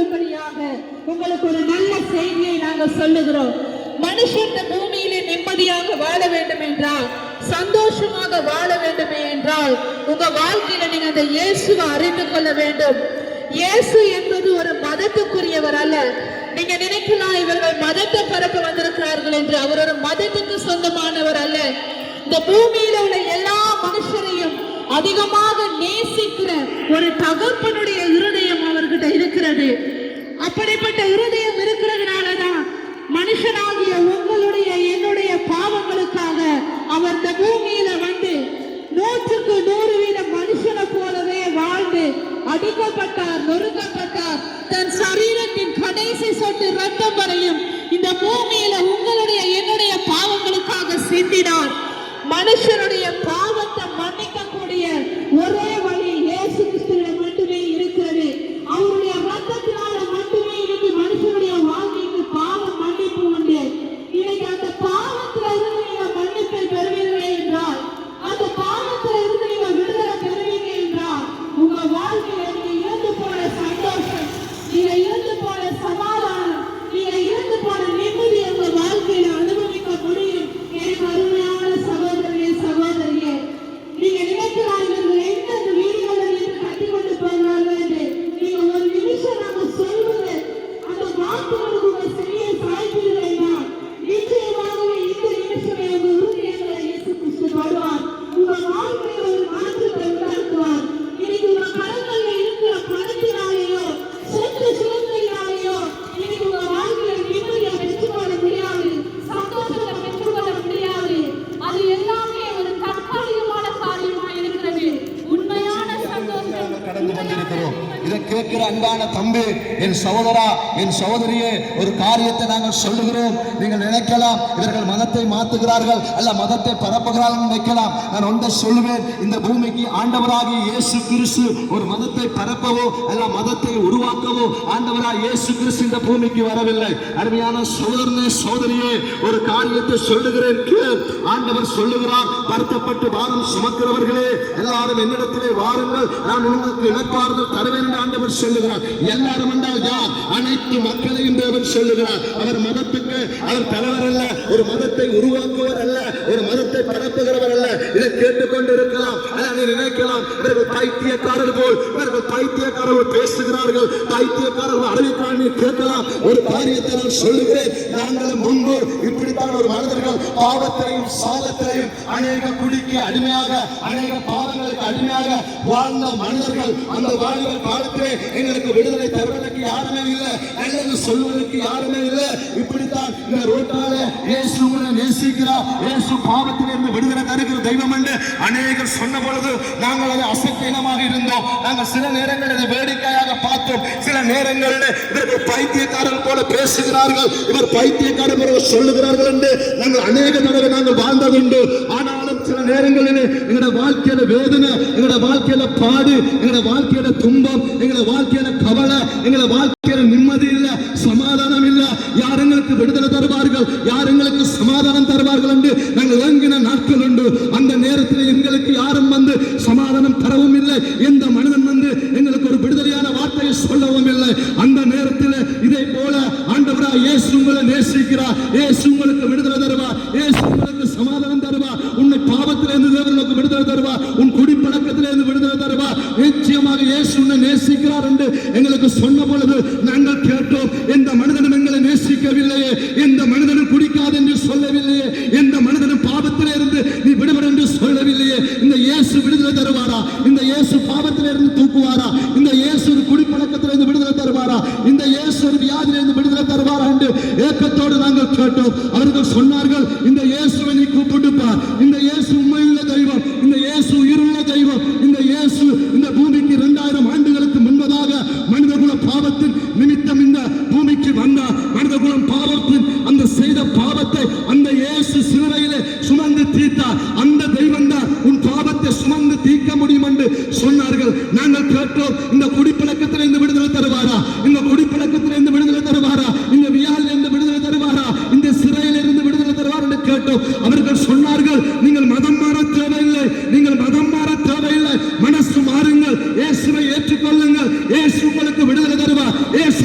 கொள்ளும்படியாக உங்களுக்கு ஒரு நல்ல செய்தியை நாங்கள் சொல்லுகிறோம். மனுஷன் இந்த பூமியிலே நிம்மதியாக வாழ வேண்டும் என்றால், சந்தோஷமாக வாழ வேண்டுமே என்றால், உங்க வாழ்க்கையில நீங்க அந்த இயேசுவை அறிந்து கொள்ள வேண்டும். இயேசு என்பது ஒரு மதத்துக்குரியவர் அல்ல. நீங்க நினைக்கலாம் இவர்கள் மதத்தை பரப்ப வந்திருக்கிறார்கள் என்று. அவர் ஒரு மதத்துக்கு சொந்தமானவர் அல்ல. இந்த பூமியில உள்ள எல்லா மனுஷரையும் அதிகமாக நேசிக்கிற ஒரு தகப்பனுடைய இருதயம் அவர்கிட்ட இருக்கிறது. அப்படிப்பட்ட இருதயம் இருக்கிறதுனாலதான் மனுஷனாகிய உங்களுடைய என்னுடைய பாவங்களுக்காக அவர் இந்த பூமியில வந்து 100% மனுஷனை போலவே வாழ்ந்து அடிக்கப்பட்டார், நொறுக்கப்பட்டார். தன் சரீரத்தின் கடைசி சொட்டு ரத்தம் வரையும் இந்த பூமியில உங்களுடைய என்னுடைய பாவங்களுக்காக சிந்தினார். மனுஷனுடைய பாவத்தை மன்னிக்கக்கூடிய ஒரே வழி இயேசு கிறிஸ்துவிடம் மட்டுமே இருக்கிறது. அவருடைய ரத்தத்தினால மட்டுமே இன்னைக்கு மனுஷனுடைய வாழ்க்கைக்கு பாவம் மன்னிப்பு உண்டு. இன்னைக்கு அந்த பாவத்துல இருந்து நீங்க மன்னிப்பை பெறுவீர்கள் என்றால், அந்த பாவத்துல இருந்து நீங்க விடுதலை பெறுவீங்க என்றால், உங்க வாழ்க்கையில நீங்க இழந்து போன சந்தோஷம், நீங்க இழந்து போன சமாதானம், நீங்க இழந்து போன நிம்மதி உங்க வாழ்க்கையில அனுபவிக்க முடியும். எனக்கு அருமையான சகோதரியே, சகோதரியே, நீங்க நினைக்கிறார்கள் எந்த வீடுகளில் இருந்து கட்டி கொண்டு போகிறார்கள் என்று. நீங்க ஒரு நிமிஷம் நாங்க சொல்வது அந்த வார்த்தைகளுக்கு உங்க சரியை சாய்ப்பீர்கள் என்றால், நிச்சயமாகவே இந்த நிமிஷமே உங்க உறுதியங்களை இயேசு கிறிஸ்து வருவார். உங்க வாழ்க்கையில் ஒரு மாற்றத்தை உண்டாக்குவார். இன்னைக்கு உங்க கரங்களில் இருக்கிற பணத்தினாலேயோ சொத்து சுகங்களினாலேயோ இன்னைக்கு உங்க வாழ்க்கையில நிம்மதியை பெற்றுக்கொள்ள முடியாது, சந்தோஷத்தை பெற்றுக்கொள்ள முடியாது. அது எல்லாமே ஒரு தற்காலிகமான காரியமாக இருக்கிறது. உண்மையான சந்தோஷம் கடந்து கொண்டிருக்கிறோம். இதை கேட்கிற அன்பான தம்பி, என் சகோதரா, என் சகோதரியே, ஒரு காரியத்தை நாங்கள் சொல்லுகிறோம். நீங்கள் நினைக்கலாம் இவர்கள் மதத்தை மாற்றுகிறார்கள் அல்ல மதத்தை பரப்புகிறார்கள் நினைக்கலாம். நான் ஒன்றை சொல்லுவேன், இந்த பூமிக்கு ஆண்டவராகிய இயேசு கிறிஸ்து ஒரு மதத்தை பரப்பவோ அல்ல மதத்தை உருவாக்கவோ ஆண்டவராக இயேசு கிறிஸ்து இந்த பூமிக்கு வரவில்லை. அருமையான சகோதரனே, சகோதரியே, ஒரு காரியத்தை சொல்லுகிறேன். ஆண்டவர் சொல்லுகிறார், வருத்தப்பட்டு பாரம் சுமக்கிறவர்களே எல்லாரும் என்னிடத்திலே வாருங்கள், நான் உங்களுக்கு இழப்பாறுதல் தருவேன் என்று ஆண்டவர் சொல்லுகிறார். எல்லாரும் என்றால் யார்? அனைத்து மக்களையும் தேவன் சொல்லுகிறார். அவர் மதத்துக்கு அவர் தலைவர் அல்ல, ஒரு மதத்தை உருவாக்குவர் அல்ல, ஒரு மதத்தை பரப்புகிறவர் அல்ல. இதை கேட்டுக்கொண்டு இருக்கலாம், நினைக்கலாம் இவர்கள் பைத்தியக்காரர் போல், இவர்கள் பைத்தியக்காரர்கள் பேசுகிறார்கள், பைத்தியக்காரர்கள் அறிவிக்கிறார்கள் கேட்கலாம். ஒரு காரியத்தை நான் சொல்லுகிறேன், நாங்கள் முன்பு இப்படித்தான் ஒரு மனிதர்கள் பாவத்தையும் சாபத்தையும் அநேக குடிக்கு அடிமையாக அநேக பாவங்களுக்கு அடிமையாக வாழ்ந்த மனிதர்கள். அந்த வாழ்கிற காலத்திலே எங்களுக்கு விடுதலை தருவதற்கு யாருமே இல்லை, நல்லது சொல்வதற்கு யாருமே இல்லை. இப்படித்தான் இந்த ரோட்டால இயேசு நேசிக்கிறார், இயேசு பாவத்திலிருந்து விடுதலை தருகிற தெய்வம் என்று அநேகர் சொன்ன பொழுது நாங்கள் அதை அசக்கினமாக இருந்தோம். நாங்கள் சில நேரங்களில் இதை வேடிக்கையாக பார்த்தோம். சில நேரங்களில் இவர்கள் பைத்தியக்காரர் போல பேசுகிறார்கள், இவர் பைத்தியக்காரர் போல சொல்லுகிறார்கள் என்று நாங்கள் அநேக தடவை நாங்கள் வாழ்ந்ததுண்டு. ஆனாலும் சில நேரங்களில் எங்களுடைய வாழ்க்கையில வேதனை, எங்களுடைய வாழ்க்கையில பாடு, எங்களுடைய வாழ்க்கையில துன்பம், எங்களுடைய வாழ்க்கையில கவலை, எங்களுடைய வாழ்க்கையில நிம்மதி இல்ல, சமாதானம் இல்ல. யார் எங்களுக்கு விடுதலை தருவார்கள், யார் எங்களுக்கு சமாதானம் தருவார்கள் என்று நாங்கள் ஏங்கின நாட்கள் உண்டு. அந்த நேரத்தில் எங்களுக்கு யாரும் வந்து சமாதானம் தரவும் இல்லை, எந்த மனிதன் வந்து எங்களுக்கு ஒரு விடுதலையான வார்த்தையை சொல்லவும் இல்லை. அந்த நேரத்தில் இதை போல ஆண்டவராக இயேசு உங்களை நேசிக்கிறார், இயேசு உங்களுக்கு விடுதலை தருவார், இயேசு உங்களுக்கு சமாதானம் தருவார், உன்னை பாவத்திலிருந்து தேவனுக்கு விடுதலை தருவார், உன் குடிப்பழக்கத்திலிருந்து விடுதலை தருவார். நிச்சயமாக இயேசு உன்னை நேசிக்கிறார் என்று எங்களுக்கு சொன்ன பொழுது நாங்கள் கேட்டோம். எந்த மனிதனும் எங்களை நேசிக்கவில்லையே, எந்த மனிதனும் குடிக்காது என்று சொல்லவில்லையே, எந்த மனிதனும் பாவத்திலே இருந்து நீ விடுபட என்று சொல்லவில்லையே. இந்த இயேசு விடுதலை தருவாரா? இந்த இயேசு பாவத்திலிருந்து தூக்குவாரா? இந்த இயேசு குடிப்பழக்கத்திலிருந்து விடுதலை தருவாரா? இந்த இயேசு ஒரு வியாதியிலிருந்து விடுதலை தருவாரா என்று ஏக்கத்தோடு நாங்கள் கேட்டோம். அவர்கள் சொன்னார்கள், இந்த இயேசுவை நீ கூப்பிட்டுப்பார், இந்த இயேசு உண்மையுள்ள தெய்வம், இந்த இயேசு உயிருள்ள தெய்வம், இந்த இயேசு இந்த பூமிக்கு 2000 ஆண்டுகளுக்கு முன்பதாக மனிதகுல பாவத்தின் நிமித்தம் இந்த பூமிக்கு வந்தார். மனிதகுலம் பாவத்தின் அந்த செய்த பாவத்தை அந்த இயேசு சிலுவையிலே சுமந்து தீர்த்தார். அந்த தெய்வம் தான் உன் பாவத்தை சுமந்து தீர்க்க முடியும் என்று சொன்னார்கள். நாங்கள் கேட்டோம், இந்த குடிப்பழக்கத்திலிருந்து விடுதலை தருவாரா? இந்த குடிப்பழக்கத்திலிருந்து விடுதலை தருவாரா? இந்த வியாதியிலிருந்து விடுதலை தருவாரா? இந்த சிறையிலிருந்து விடுதலை தருவார் என்று கேட்டோம். அவர்கள் சொன்னார்கள், நீங்கள் மதம் மாற தேவையில்லை, நீங்கள் மதம் மாற தேவையில்லை, மனசு மாறுங்கள், இயேசுவை ஏற்றுக்கொள்ளுங்கள், இயேசு உங்களுக்கு விடுதலை தருவார், இயேசு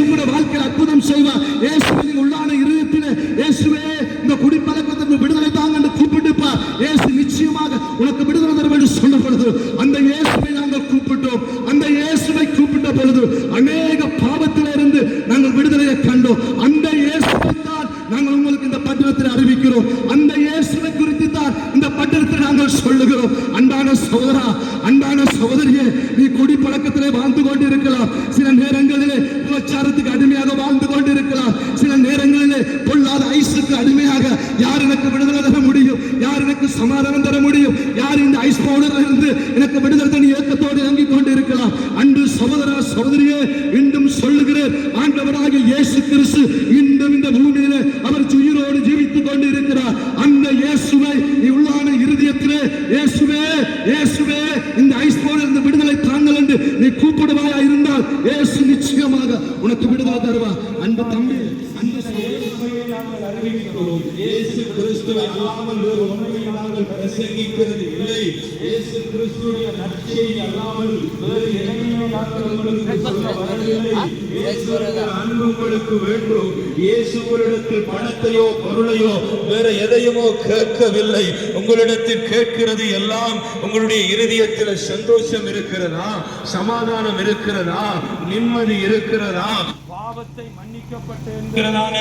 இயேசுவே இந்த குடிப்பழக்கத்திற்கு விடுதலை தாங்க என்று கூப்பிட்டுப்பா. இயேசு நிச்சயமாக உனக்கு விடுதலை தரும் என்று சொன்ன பொழுது அந்த இயேசுவை நாங்கள் கூப்பிட்டோம். அந்த இயேசுவை கூப்பிட்ட பொழுது அநேக பாவத்திலிருந்து நாங்கள் விடுதலையை கண்டோம். அந்த இயேசுவை தான் நாங்கள் உங்களுக்கு இந்த பட்டணத்தில் அறிவிக்கிறோம். அந்த இயேசுவை குறித்து தான் இந்த பட்டணத்தில் நாங்கள் சொல்லுகிறோம். அன்பான சகோதரா, அன்பான சகோதரியே, நீ குடிப்பழக்கத்திலே வாழ்ந்து கொண்டிருக்கலாம். சில நேரங்களிலே விபச்சாரத்துக்கு அடிமையாக வாழ்ந்து கொண்டிருக்கலாம். சில நேரங்களிலே பொல்லாத ஐஸுக்கு அடிமையாக யார் எனக்கு விடுதலை தர முடியும், யார் எனக்கு சமாதானம் தர முடியும், யார் இந்த ஐஸ் பவுடர் இருந்து எனக்கு விடுதலை தனி இயக்கத்தோடு இறங்கிக் கொண்டிருக்கலாம். அன்று சகோதரா சகோதரியே, இன்றும் சொல்லுகிறேன், ஆண்டவராகிய இயேசு கிறிஸ்து இன்றும் இந்த பூமியிலே அவர் உயிரோடு ஜீவித்துக் கொண்டிருக்கிறார். அந்த இயேசுவை நீ உள்ளான இருதயத்திலே இயேசுவே இயேசுவே இந்த ஐஸ் பவுடர் இந்த விடுதலை தாங்கள் என்று நீ கூப்பிடுவாயா இருந்தால் இயேசு நிச்சயமாக உனக்கு விடுதலை தருவார். அன்பு தம்பி, அன்பு இயேசுவை நாங்கள் அறிவிக்கிறோம். இயேசு கிறிஸ்துவை அல்லாமல் வேறு ஒன்றை நாங்கள் பிரசங்கிக்கிறது இல்லை. இயேசு கிறிஸ்துடைய நற்செய்தி அல்லாமல் வேறு எதையுமே நாங்கள் உங்களுக்கு சொல்ல வரவில்லை. இயேசுவின் அன்பு உங்களுக்கு வேண்டும். இயேசுவிடத்தில் பணத்தையோ பொருளையோ வேற எதையுமோ கேட்கவில்லை. உங்களிடத்தில் கேட்கிறது எல்லாம் உங்களுடைய இருதயத்தில் சந்தோஷம் இருக்கிறதா, சமாதானம் இருக்கிறதா, நிம்மதி இருக்கிறதா, பாவத்தை மன்னிக்கப்பட்டு என்கிறதான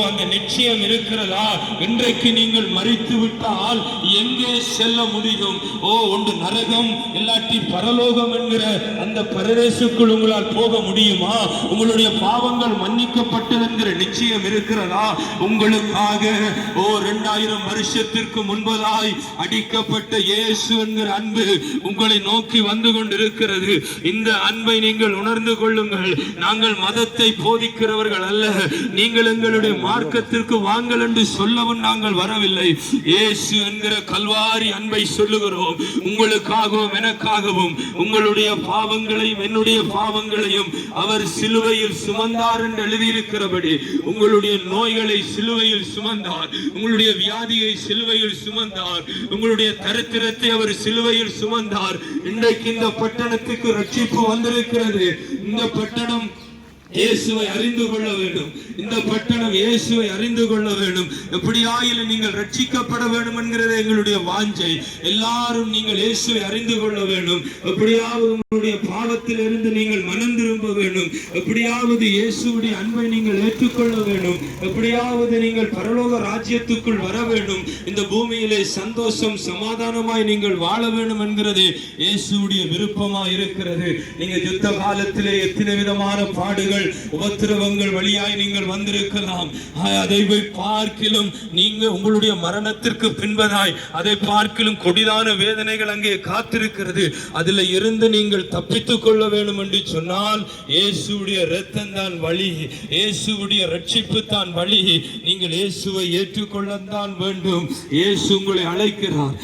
அந்த நிச்சயம் இருக்கிறதா? இன்றைக்கு நீங்கள் மரித்து விட்டால் எங்கே செல்ல முடியும்? ஒன்று நரகம் இல்லாட்டி பரலோகம் என்கிற அந்த பரதேசுக்குள் உங்களால் போக முடியுமா? உங்களுடைய பாவங்கள் மன்னிக்கப்பட்டது என்கிற நிச்சயம் இருக்கிறதா? உங்களுக்காக 2000 வருஷத்திற்கு முன்பதாய் அடிக்கப்பட்ட இயேசு என்கிற அன்பு உங்களை நோக்கி வந்து கொண்டிருக்கிறது. இந்த அன்பை நீங்கள் உணர்ந்து கொள்ளுங்கள். நாங்கள் மதத்தை போதிக்கிறவர்கள் அல்ல. நீங்கள் எங்களுடைய மார்க்கத்திற்கு வாங்கள் என்று சொல்லவும் நாங்கள் வரவில்லை. இயேசு என்கிற கல்வாரி அன்பை சொல்லுகிறோம். உங்களுக்காகவும் எனக்காகவும் உங்களுடைய பாவங்களையும் என்னுடைய பாவங்களையும் அவர் சிலுவையில் சுமந்தார் என்று எழுதியிருக்கிறபடி உங்களுடைய நோய்களை சிலுவையில் சுமந்தார், உங்களுடைய வியாதியை சிலுவையில் சுமந்தார், உங்களுடைய தரித்திரத்தை அவர் சிலுவையில் சுமந்தார். இன்றைக்கு இந்த பட்டணத்துக்கு ரட்சிப்பு வந்திருக்கிறது. இந்த பட்டணம் இயேசுவை அறிந்து கொள்ள வேண்டும். இந்த பட்டணம் இயேசுவை அறிந்து கொள்ள வேண்டும். எப்படியாயிலும் நீங்கள் ரட்சிக்கப்பட வேண்டும் என்கிறது எங்களுடைய வாஞ்சை. எல்லாரும் நீங்கள் இயேசுவை அறிந்து கொள்ள வேண்டும். எப்படியாவது உங்களுடைய பாவத்தில் இருந்து நீங்கள் மனம் திரும்ப வேண்டும். எப்படியாவது இயேசுடைய அன்பை நீங்கள் ஏற்றுக்கொள்ள வேண்டும். எப்படியாவது நீங்கள் பரலோக ராஜ்யத்துக்குள் வர வேண்டும். இந்த பூமியிலே சந்தோஷம் சமாதானமாய் நீங்கள் வாழ வேண்டும் என்கிறது இயேசுடைய விருப்பமாய் இருக்கிறது. நீங்க யுத்த காலத்திலே எத்தனை விதமான பாடுகள் உபத்திரவங்கள் வழியாய் நீங்கள் வந்திருக்கலாம். அதை பார்க்கிலும் நீங்க உங்களுடைய மரணத்திற்கு பின்பதாய் அதை பார்க்கிலும் கொடிதான வேதனைகள் அங்கே காத்திருக்கிறது. அதில் இருந்து நீங்கள் தப்பித்துக் கொள்ள வேண்டும் என்று சொன்னால் இயேசுடைய இரத்தம் தான் வழி, இயேசுடைய ரட்சிப்பு தான் வழி. நீங்கள் இயேசுவை ஏற்றுக்கொள்ளத்தான் வேண்டும். இயேசு உங்களை அழைக்கிறார்.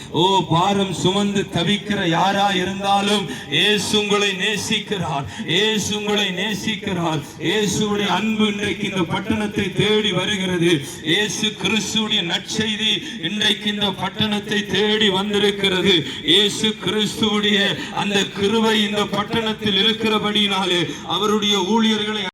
பாரம் சுமந்து தவிக்கிற யாரா இருந்தாலும் இயேசு உங்களை நேசிக்கிறார். இயேசு உங்களை நேசிக்கிறார். இயேசுடைய அன்பு இன்றைக்கு இந்த பட்டணத்தை தேடி வருகிறது. இயேசு கிறிஸ்துடைய நற்செய்தி இன்றைக்கு இந்த பட்டணத்தை தேடி வந்திருக்கிறது. இயேசு கிறிஸ்துடைய அந்த கிருபை இந்த பட்டணத்தில் இருக்கிறபடினாலே அவருடைய ஊழியர்களை